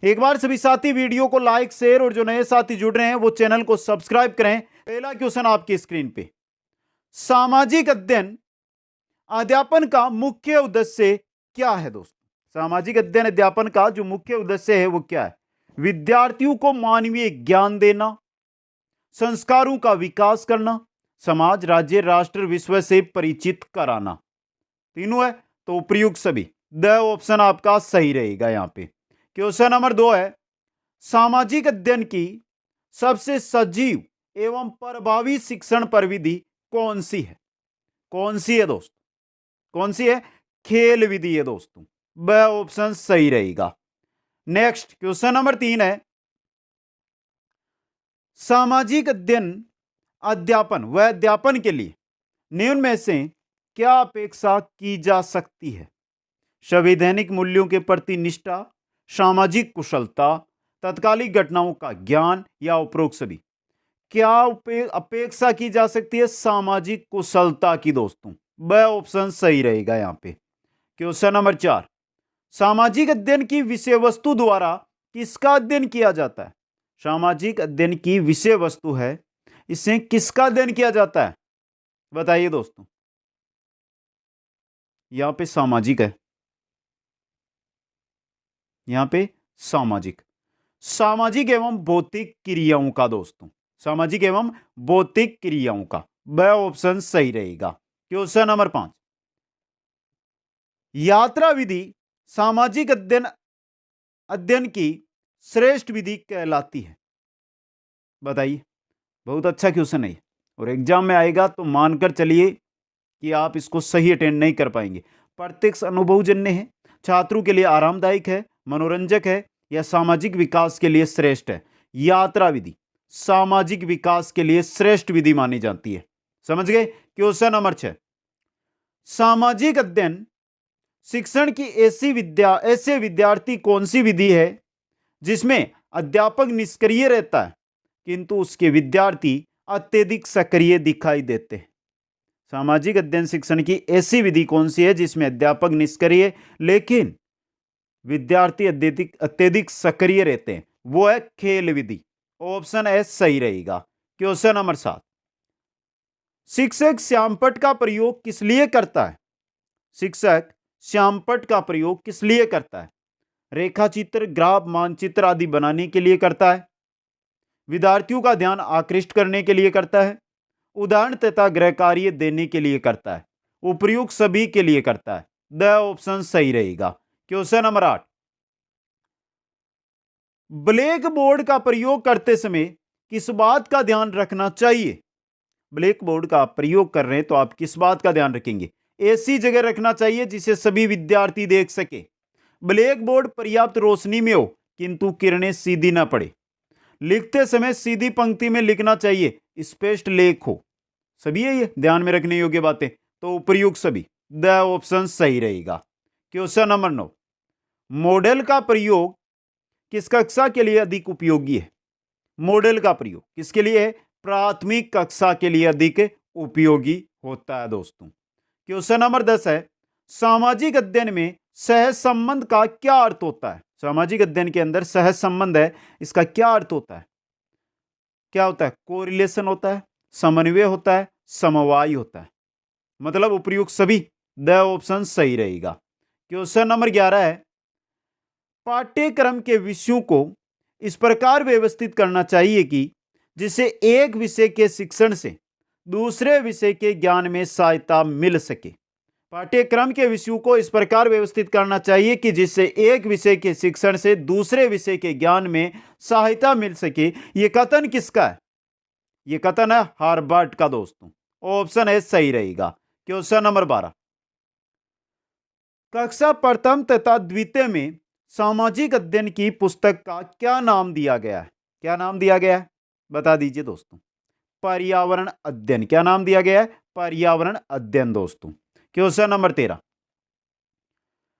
एक बार सभी साथी वीडियो को लाइक शेयर और जो नए साथी जुड़ रहे हैं वो चैनल को सब्सक्राइब करें। पहला क्वेश्चन आपकी स्क्रीन पे, सामाजिक अध्ययन अध्यापन का मुख्य उद्देश्य क्या है दोस्तों? सामाजिक अध्ययन अध्यापन का जो मुख्य उद्देश्य है वो क्या है? विद्यार्थियों को मानवीय ज्ञान देना, संस्कारों का विकास करना, समाज राज्य राष्ट्र विश्व से परिचित कराना। तीनों है तो उपयुक्त सभी, द ऑप्शन आपका सही रहेगा। यहां पे क्वेश्चन नंबर 2 है, सामाजिक अध्ययन की सबसे सजीव एवं प्रभावी शिक्षण प्रविधि कौन सी है? कौन सी है दोस्तों? कौन सी है? खेल विधि है दोस्तों, वह ऑप्शन सही रहेगा। नेक्स्ट क्वेश्चन नंबर 3 है, सामाजिक अध्ययन अध्यापन व अध्यापन के लिए निम्न में से क्या अपेक्षा की जा सकती है? संवैधानिक मूल्यों के प्रति निष्ठा, सामाजिक कुशलता, तत्कालिक घटनाओं का ज्ञान या उपरोक्त सभी। क्या अपेक्षा की जा सकती है? सामाजिक कुशलता की दोस्तों, वह ऑप्शन सही रहेगा यहां पे। क्वेश्चन नंबर 4, सामाजिक अध्ययन की विषय वस्तु द्वारा किसका अध्ययन किया जाता है? सामाजिक अध्ययन की विषय वस्तु है, इसे किसका अध्ययन किया जाता है? बताइए दोस्तों। यहां पे सामाजिक है, यहां पे सामाजिक, सामाजिक एवं भौतिक क्रियाओं का दोस्तों, सामाजिक एवं भौतिक क्रियाओं का, वह ऑप्शन सही रहेगा। क्वेश्चन नंबर 5, यात्रा विधि सामाजिक अध्ययन की श्रेष्ठ विधि कहलाती है? बताइए। बहुत अच्छा क्वेश्चन है और एग्जाम में आएगा तो मानकर चलिए कि आप इसको सही अटेंड नहीं कर पाएंगे। प्रत्यक्ष अनुभवजन्य है, छात्रों के लिए आरामदायक है, मनोरंजक है या सामाजिक विकास के लिए श्रेष्ठ है? यात्रा विधि सामाजिक विकास के लिए श्रेष्ठ विधि मानी जाती है। समझ गए? क्वेश्चन नंबर 6, सामाजिक अध्ययन शिक्षण की ऐसे विद्यार्थी कौन सी विधि है जिसमें अध्यापक निष्क्रिय रहता है किंतु उसके विद्यार्थी अत्यधिक सक्रिय दिखाई देते हैं? सामाजिक अध्ययन शिक्षण की ऐसी विधि कौन सी है जिसमें अध्यापक निष्क्रिय लेकिन विद्यार्थी अत्यधिक सक्रिय रहते हैं? वो है खेल विधि, ऑप्शन ए सही रहेगा। क्वेश्चन नंबर 7, शिक्षक श्यामपट्ट का प्रयोग किस लिए करता है? शिक्षक श्यामपट्ट का प्रयोग किस लिए करता है? रेखा चित्र, ग्राफ, मानचित्र आदि बनाने के लिए करता है, विद्यार्थियों का ध्यान आकृष्ट करने के लिए करता है, उदाहरण तथा गृह कार्य देने के लिए करता है, उपयुक्त सभी के लिए करता है? द ऑप्शन सही रहेगा। क्वेश्चन नंबर 8, ब्लैक बोर्ड का प्रयोग करते समय किस बात का ध्यान रखना चाहिए? ब्लैक बोर्ड का प्रयोग कर रहे हैं तो आप किस बात का ध्यान रखेंगे? ऐसी जगह रखना चाहिए जिसे सभी विद्यार्थी देख सके, ब्लैक बोर्ड पर्याप्त रोशनी में हो किंतु किरणें सीधी ना पड़े, लिखते समय सीधी पंक्ति में लिखना चाहिए, स्पष्ट लेख हो। सभी है ये ध्यान में रखने योग्य बातें, तो उपयुक्त सभी, द ऑप्शन सही रहेगा। क्वेश्चन नंबर 9, मॉडल का प्रयोग किस कक्षा के लिए अधिक उपयोगी है? मॉडल का प्रयोग किसके लिए है? प्राथमिक कक्षा के लिए अधिक उपयोगी होता है दोस्तों। क्वेश्चन नंबर 10 है, सामाजिक अध्ययन में सह संबंध का क्या अर्थ होता है? सामाजिक अध्ययन के अंदर सह संबंध है, इसका क्या अर्थ होता है? क्या होता है? कोरिलेशन होता है, समन्वय होता है, समवाय होता है, मतलब उपयुक्त सभी, द ऑप्शन सही रहेगा। क्वेश्चन नंबर 11 है, पाठ्यक्रम के विषयों को इस प्रकार व्यवस्थित करना चाहिए कि जिससे एक विषय के शिक्षण से दूसरे विषय के ज्ञान में सहायता मिल सके। पाठ्यक्रम के विषयों को इस प्रकार व्यवस्थित करना चाहिए कि जिससे एक विषय के शिक्षण से दूसरे विषय के ज्ञान में सहायता मिल सके। यह कथन किसका है? यह कथन है हार्वर्ड का दोस्तों, ऑप्शन है सही रहेगा। क्वेश्चन नंबर 12, कक्षा प्रथम तथा द्वितीय में सामाजिक अध्ययन की पुस्तक का क्या नाम दिया गया है? क्या नाम दिया गया है? बता दीजिए दोस्तों। पर्यावरण अध्ययन। क्या नाम दिया गया है? पर्यावरण अध्ययन दोस्तों। क्वेश्चन नंबर 13,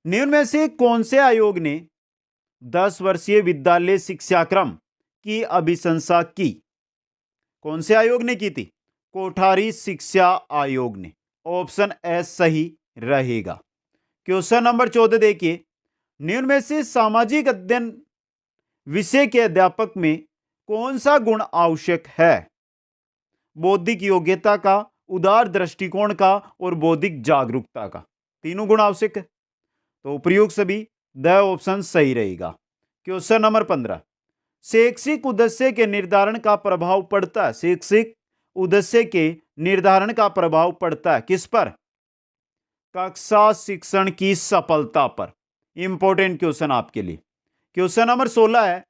निम्न में से कौन से आयोग ने 10 वर्षीय विद्यालय शिक्षाक्रम की अभिशंसा की? कौन से आयोग ने की थी? कोठारी शिक्षा आयोग ने, ऑप्शन ए सही रहेगा। क्वेश्चन नंबर 14 देखिए, निम्न में से सामाजिक अध्ययन विषय के अध्यापक में कौन सा गुण आवश्यक है? बौद्धिक योग्यता का, उदार दृष्टिकोण का और बौद्धिक जागरूकता का। तीनों गुण आवश्यक है। तो उपयुक्त सभी द ऑप्शन सही रहेगा। क्वेश्चन नंबर 15, शैक्षिक उद्देश्य के निर्धारण का प्रभाव पड़ता है। शैक्षिक उद्देश्य के निर्धारण का प्रभाव पड़ता है किस पर? कक्षा शिक्षण की सफलता पर। इंपॉर्टेंट क्वेश्चन आपके लिए। क्वेश्चन नंबर 16 है,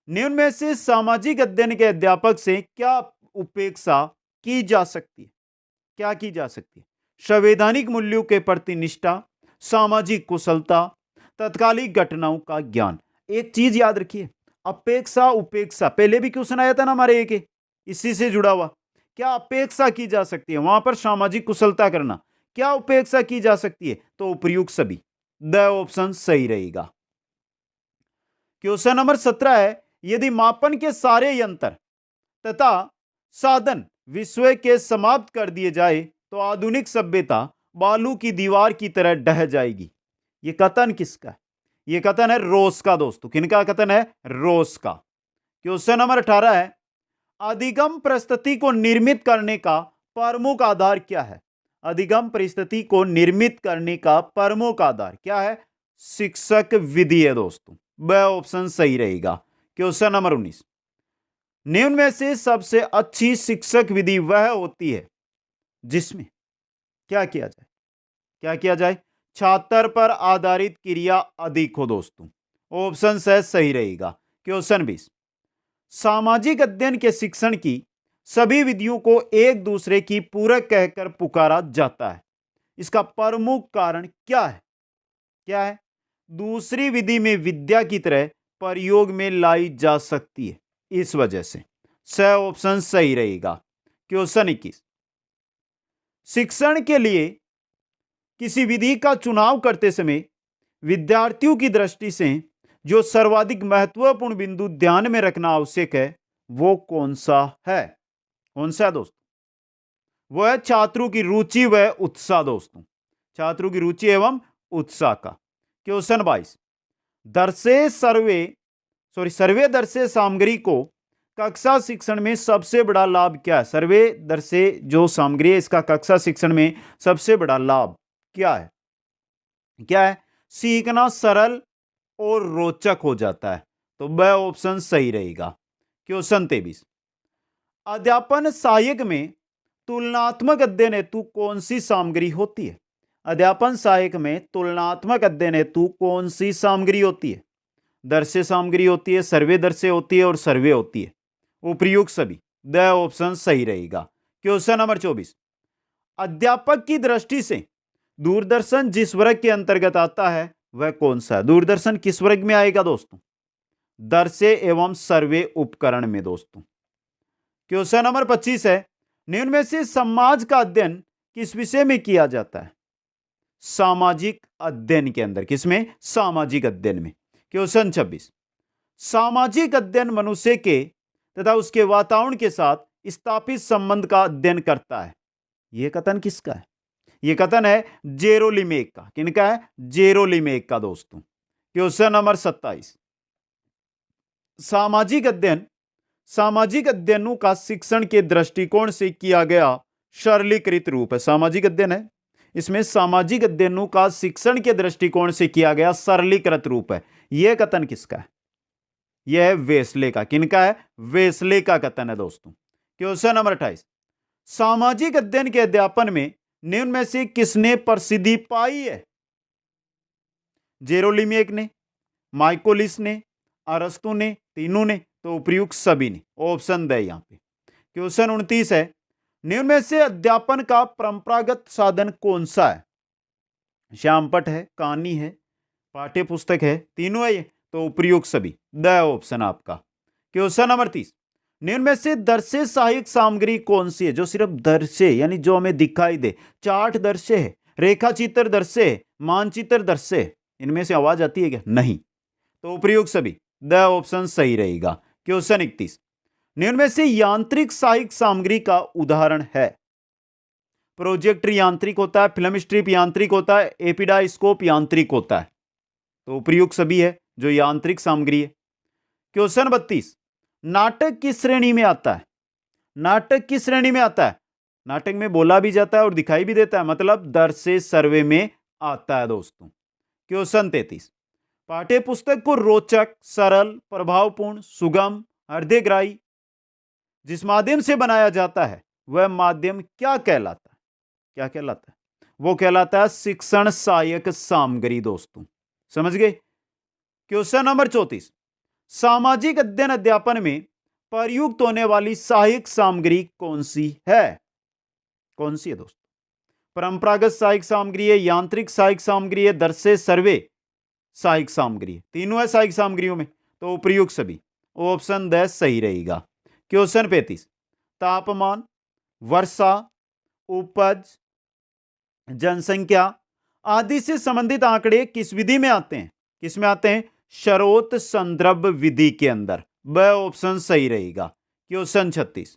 निम्न में से सामाजिक अध्ययन के अध्यापक से क्या उपेक्षा की जा सकती है? क्या की जा सकती है? संवैधानिक मूल्यों के प्रति निष्ठा, सामाजिक कुशलता, तत्कालिक घटनाओं का ज्ञान। एक चीज याद रखिए, अपेक्षा उपेक्षा पहले भी क्वेश्चन आया था ना हमारे एक, इसी से जुड़ा हुआ। क्या अपेक्षा की जा सकती है? वहां पर सामाजिक कुशलता करना। क्या उपेक्षा की जा सकती है? तो उपयुक्त सभी द ऑप्शन सही रहेगा। क्वेश्चन नंबर 17 है, यदि मापन के सारे यंत्र तथा साधन विश्व के समाप्त कर दिए जाए तो आधुनिक सभ्यता बालू की दीवार की तरह ढह जाएगी। यह कथन किसका है? यह कथन है रोस का दोस्तों। किनका कथन है? रोस का। क्वेश्चन नंबर 18 है, अधिगम परिस्थिति को निर्मित करने का प्रमुख आधार क्या है? अधिगम परिस्थिति को निर्मित करने का प्रमुख आधार क्या है? शिक्षक विधि है दोस्तों। वह ऑप्शन सही रहेगा। क्वेश्चन नंबर 19, निम्न में से सबसे अच्छी शिक्षक विधि वह होती है जिसमें क्या किया जाए? क्या किया जाए? छात्र पर आधारित क्रिया अधिक हो दोस्तों। ऑप्शन से सही रहेगा। क्वेश्चन 20, सामाजिक अध्ययन के शिक्षण की सभी विधियों को एक दूसरे की पूरक कहकर पुकारा जाता है। इसका प्रमुख कारण क्या है? क्या है? दूसरी विधि में विद्या की तरह प्रयोग में लाई जा सकती है, इस वजह से स ऑप्शन सही रहेगा। क्वेश्चन 21, शिक्षण के लिए किसी विधि का चुनाव करते समय विद्यार्थियों की दृष्टि से जो सर्वाधिक महत्वपूर्ण बिंदु ध्यान में रखना आवश्यक है वो कौन सा है? कौन सा दोस्तों? वह है छात्रों की रुचि व उत्साह दोस्तों। छात्रों की रुचि एवं उत्साह का। क्वेश्चन 22, सर्वे दर्शे सामग्री को कक्षा शिक्षण में सबसे बड़ा लाभ क्या है? सर्वे दर्शे जो सामग्री है इसका कक्षा शिक्षण में सबसे बड़ा लाभ क्या है? क्या है? सीखना सरल और रोचक हो जाता है। तो वह ऑप्शन सही रहेगा। क्वेश्चन 23, अध्यापन सहायक में तुलनात्मक अध्ययन हेतु कौन सी सामग्री होती है? अध्यापन सहायक में तुलनात्मक अध्ययन हेतु कौन सी सामग्री होती है? दर्शे सामग्री होती है, सर्वे दर्शे होती है और सर्वे होती है। उपयुक्त सभी द ऑप्शन सही रहेगा। क्वेश्चन नंबर 24, अध्यापक की दृष्टि से दूरदर्शन जिस वर्ग के अंतर्गत आता है वह कौन सा है? दूरदर्शन किस वर्ग में आएगा दोस्तों? दर्शे एवं सर्वे उपकरण में दोस्तों। क्वेश्चन नंबर 25 है, निम्न में से समाज का अध्ययन किस विषय में किया जाता है? सामाजिक अध्ययन के अंदर। किसमें? सामाजिक अध्ययन में। क्वेश्चन 26, सामाजिक अध्ययन मनुष्य के तथा उसके वातावरण के साथ स्थापित संबंध का अध्ययन करता है। यह कथन किसका है? यह कथन है जेरोलिमेक का। किनका है? जेरोलिमेक का दोस्तों। क्वेश्चन नंबर 27, सामाजिक अध्ययनों का शिक्षण के दृष्टिकोण से किया गया सरलीकृत रूप है। सामाजिक अध्ययन है, इसमें सामाजिक अध्ययनों का शिक्षण के दृष्टिकोण से किया गया सरलीकृत रूप है। यह कथन किसका है? यह है वेस्ले का। किनका है? वेस्ले का कथन है दोस्तों। क्वेश्चन नंबर 28, सामाजिक अध्ययन के अध्यापन में निम्न में से किसने प्रसिद्धि पाई है? जेरोलिमेक ने, माइकोलिस ने, अरस्तु ने, तीनों ने? तो उपयुक्त सभी ने। ऑप्शन दे यहां पे। क्वेश्चन 29 है, निम्न में से अध्यापन का परंपरागत साधन कौन सा है? श्यामपट है, कहानी है, पाठ्य पुस्तक है, तीनों है ये? तो उपयुक्त सभी द ऑप्शन आपका। क्वेश्चन नंबर 30, निम्न में से दर्शे सहायक सामग्री कौन सी है? जो सिर्फ दर्शे यानी जो हमें दिखाई दे। चार्ट दर्शे है, रेखा चित्र दर्शे है, मानचित्र दर्शे है। इनमें से आवाज आती है क्या? नहीं। तो उपयुक्त सभी द ऑप्शन सही रहेगा। क्वेश्चन 31, निम्न में से यांत्रिक सहायक सामग्री का उदाहरण है? प्रोजेक्टर यांत्रिक होता है, फिल्म स्ट्रिप यांत्रिक होता है, एपिडाइस्कोप यांत्रिक होता है। तो उपयुक्त सभी है जो यांत्रिक सामग्री है। क्वेश्चन 32, नाटक किस श्रेणी में आता है? नाटक किस श्रेणी में आता है? नाटक में बोला भी जाता है और दिखाई भी देता है, मतलब दर्शे सर्वे में आता है दोस्तों। क्वेश्चन 33, पाठ्य पुस्तक को रोचक, सरल, प्रभावपूर्ण, सुगम, हृदयग्राही जिस माध्यम से बनाया जाता है वह माध्यम क्या कहलाता है? क्या कहलाता है? वो कहलाता है शिक्षण सहायक सामग्री दोस्तों। समझ गए? क्वेश्चन नंबर 34, सामाजिक अध्ययन अध्यापन में प्रयुक्त होने वाली सहायक सामग्री कौन सी है? कौन सी है दोस्तों? परंपरागत सहायक सामग्री है, यांत्रिक सहायक सामग्री है, दर्शे सर्वे सहायक सामग्री है। तीनों है सहायक सामग्रियों में, तो उपयुक्त सभी। ऑप्शन द सही रहेगा। क्वेश्चन 35, तापमान, वर्षा, उपज, जनसंख्या आदि से संबंधित आंकड़े किस विधि में आते हैं? किस में आते हैं? शरोत संदर्भ विधि के अंदर। वह ऑप्शन सही रहेगा। क्वेश्चन 36,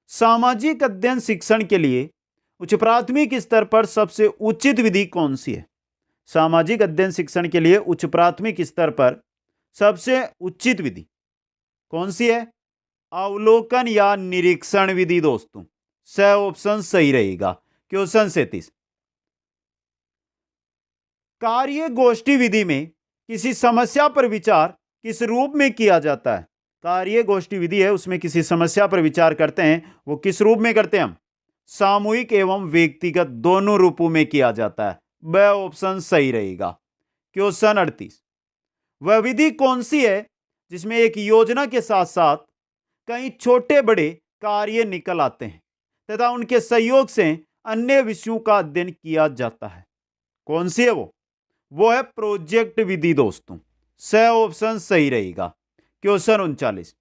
सामाजिक अध्ययन शिक्षण के लिए उच्च प्राथमिक स्तर पर सबसे उचित विधि कौन सी है? सामाजिक अध्ययन शिक्षण के लिए उच्च प्राथमिक स्तर पर सबसे उचित विधि कौन सी है? अवलोकन या निरीक्षण विधि दोस्तों। स ऑप्शन सही रहेगा। क्वेश्चन 37, कार्य गोष्ठी विधि में किसी समस्या पर विचार किस रूप में किया जाता है? कार्य गोष्ठी विधि है, उसमें किसी समस्या पर विचार करते हैं, वो किस रूप में करते हैं हम? सामूहिक एवं व्यक्तिगत दोनों रूपों में किया जाता है। वह ऑप्शन सही रहेगा। क्वेश्चन 38, वह विधि कौन सी है जिसमें एक योजना के साथ साथ कई छोटे बड़े कार्य निकल आते हैं तथा उनके सहयोग से अन्य विषयों का अध्ययन किया जाता है? कौन सी है वो है प्रोजेक्ट विधि दोस्तों। स ऑप्शन सही रहेगा। क्वेश्चन 39,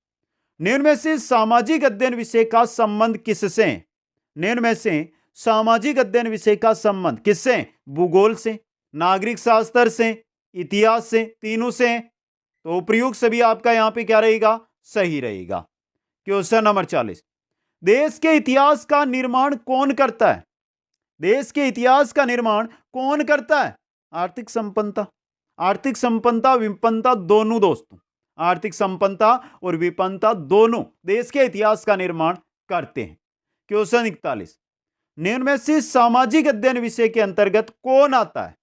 निम्न में से सामाजिक अध्ययन विषय का संबंध किससे है? निम्न में से सामाजिक अध्ययन विषय का संबंध किससे? भूगोल से, नागरिक शास्त्र से, इतिहास से, तीनों से। तो प्रयुक्त सभी आपका यहां पे क्या रहेगा? सही रहेगा। क्वेश्चन नंबर 40, देश के इतिहास का निर्माण कौन करता है? देश के इतिहास का निर्माण कौन करता है? आर्थिक संपन्नता, आर्थिक संपन्नता, विपन्नता दोनों दोस्तों। आर्थिक संपन्नता और विपन्नता दोनों देश के इतिहास का निर्माण करते हैं। क्वेश्चन 41, निम्न में से सामाजिक अध्ययन विषय के अंतर्गत कौन आता है?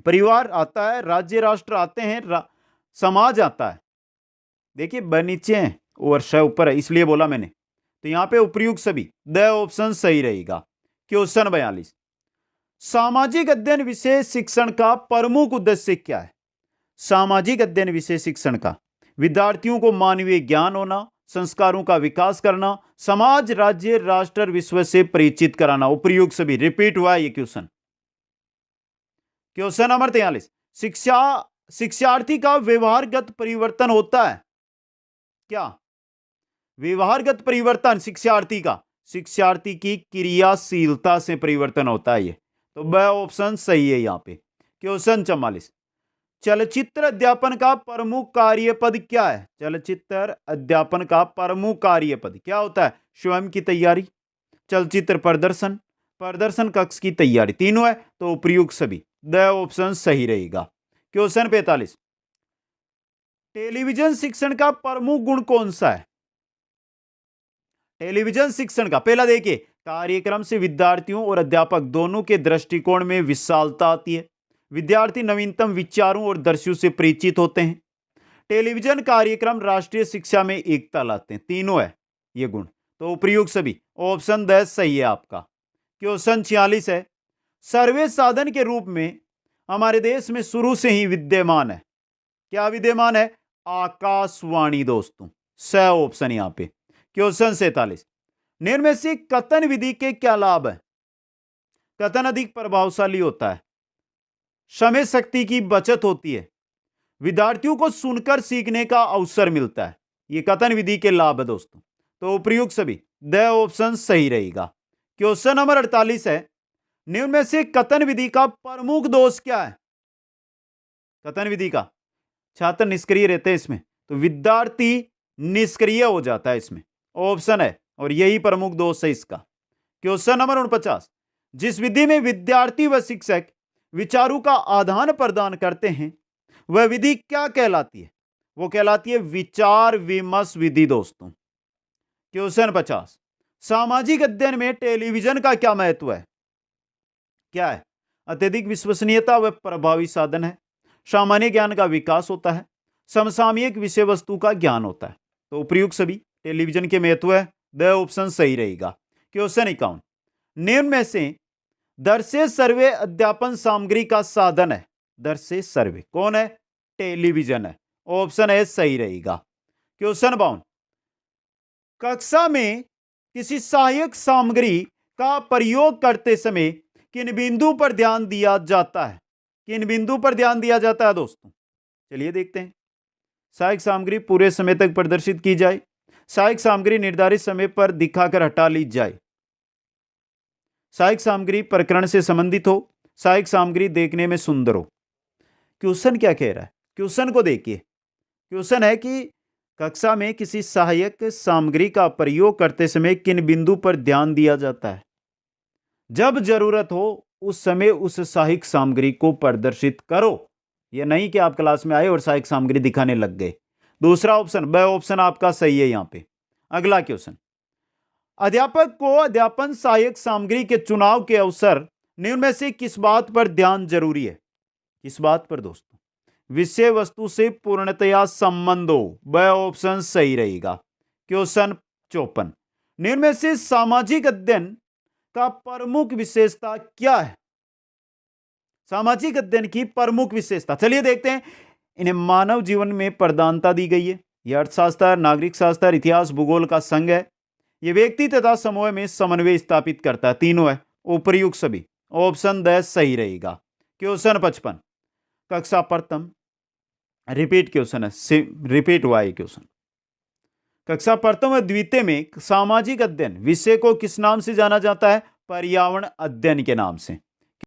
परिवार आता है, राज्य राष्ट्र आते हैं, समाज आता है। देखिए ब नीचे है और श ऊपर है, इसलिए बोला मैंने। तो यहां पे उपयुक्त सभी, द ऑप्शन सही रहेगा। क्वेश्चन 42, सामाजिक अध्ययन विषय शिक्षण का प्रमुख उद्देश्य क्या है? सामाजिक अध्ययन विषय शिक्षण का विद्यार्थियों को मानवीय ज्ञान होना, संस्कारों का विकास करना, समाज, राज्य, राष्ट्र और विश्व से परिचित कराना। उपयुक्त सभी। रिपीट हुआ ये क्वेश्चन। क्वेश्चन नंबर 43, शिक्षार्थी का व्यवहारगत परिवर्तन होता है क्या? व्यवहारगत परिवर्तन शिक्षार्थी का, शिक्षार्थी की क्रियाशीलता से परिवर्तन होता है ये। तो वह ऑप्शन सही है यहां पे। क्वेश्चन 44, चलचित्र अध्यापन का प्रमुख कार्यपद क्या है? चलचित्र अध्यापन का प्रमुख कार्यपद क्या होता है? स्वयं की तैयारी, चलचित्र प्रदर्शन, प्रदर्शन कक्ष की तैयारी, तीनों है। तो उपयुक्त सभी, द ऑप्शन सही रहेगा। क्वेश्चन 45, टेलीविजन शिक्षण का प्रमुख गुण कौन सा है? टेलीविजन शिक्षण का पहला देखिए, कार्यक्रम से विद्यार्थियों और अध्यापक दोनों के दृष्टिकोण में विशालता आती है। विद्यार्थी नवीनतम विचारों और दर्शों से परिचित होते हैं। टेलीविजन कार्यक्रम राष्ट्रीय शिक्षा में एकता लाते हैं। तीनों है ये गुण। तो उपयुक्त सभी, ऑप्शन द सही है आपका। क्वेश्चन 46 है, सर्वे साधन के रूप में हमारे देश में शुरू से ही विद्यमान है। क्या विद्यमान है? आकाशवाणी दोस्तों। स ऑप्शन यहां पे। क्वेश्चन 47, निम्न में से कथन विधि के क्या लाभ है? कथन अधिक प्रभावशाली होता है, समय शक्ति की बचत होती है, विद्यार्थियों को सुनकर सीखने का अवसर मिलता है। ये कथन विधि के लाभ है दोस्तों। तो उपयुक्त सभी, द ऑप्शन सही रहेगा। क्वेश्चन नंबर 48 है, निम्न में से कथन विधि का प्रमुख दोष क्या है? कथन विधि का, छात्र निष्क्रिय रहते हैं इसमें, तो विद्यार्थी निष्क्रिय हो जाता है इसमें। ऑप्शन है, और यही प्रमुख दोष है इसका। क्वेश्चन नंबर 49, जिस विधि में विद्यार्थी व शिक्षक विचारों का आदान प्रदान करते हैं वह विधि क्या कहलाती है? वो कहलाती है विचार विमर्श विधि दोस्तों। क्वेश्चन 50, सामाजिक अध्ययन में टेलीविजन का क्या महत्व है? क्या है? अत्यधिक विश्वसनीयता व प्रभावी साधन है, सामान्य ज्ञान का विकास होता है, समसामयिक विषय वस्तु का ज्ञान होता है। तो उपयुक्त सभी टेलीविजन के महत्व है, द ऑप्शन सही रहेगा। क्वेश्चन 51, निम्न में से दर्शे सर्वे अध्यापन सामग्री का साधन है? दर्शे सर्वे कौन है? टेलीविजन है, ऑप्शन है सही रहेगा। क्वेश्चन 52, कक्षा में किसी सहायक सामग्री का प्रयोग करते समय किन बिंदु पर ध्यान दिया जाता है? किन बिंदु पर ध्यान दिया जाता है दोस्तों? चलिए देखते हैं। सहायक सामग्री पूरे समय तक प्रदर्शित की जाए, सहायक सामग्री निर्धारित समय पर दिखाकर हटा ली जाए, सहायक सामग्री प्रकरण से संबंधित हो, सहायक सामग्री देखने में सुंदर हो। क्वेश्चन क्या कह रहा है? क्वेश्चन को देखिए। क्वेश्चन है कि कक्षा में किसी सहायक सामग्री का प्रयोग करते समय किन बिंदु पर ध्यान दिया जाता है? जब जरूरत हो उस समय उस सहायक सामग्री को प्रदर्शित करो, यह नहीं कि आप क्लास में आए और सहायक सामग्री दिखाने लग गए। दूसरा ऑप्शन, ब ऑप्शन आपका सही है यहां पे। अगला क्वेश्चन, अध्यापक को अध्यापन सहायक सामग्री के चुनाव के अवसर निम्न में से किस बात पर ध्यान जरूरी है? किस बात पर दोस्तों? विषय वस्तु से पूर्णतया संबंध हो, ब ऑप्शन सही रहेगा। क्वेश्चन 54, निम्न में से सामाजिक अध्ययन का प्रमुख विशेषता क्या है? सामाजिक अध्ययन की प्रमुख विशेषता चलिए देखते हैं। इन्हें मानव जीवन में प्रधानता दी गई है। यह अर्थशास्त्र, नागरिक शास्त्र, इतिहास, भूगोल का संघ है। यह व्यक्ति तथा समूह में समन्वय स्थापित करता है। तीनों है, उपयुक्त सभी, ऑप्शन द सही रहेगा। क्वेश्चन 55, कक्षा प्रथम, रिपीट क्वेश्चन है, रिपीट हुआ है क्वेश्चन। कक्षा प्रथम व द्वितीय में सामाजिक अध्ययन विषय को किस नाम से जाना जाता है? पर्यावरण अध्ययन के नाम से।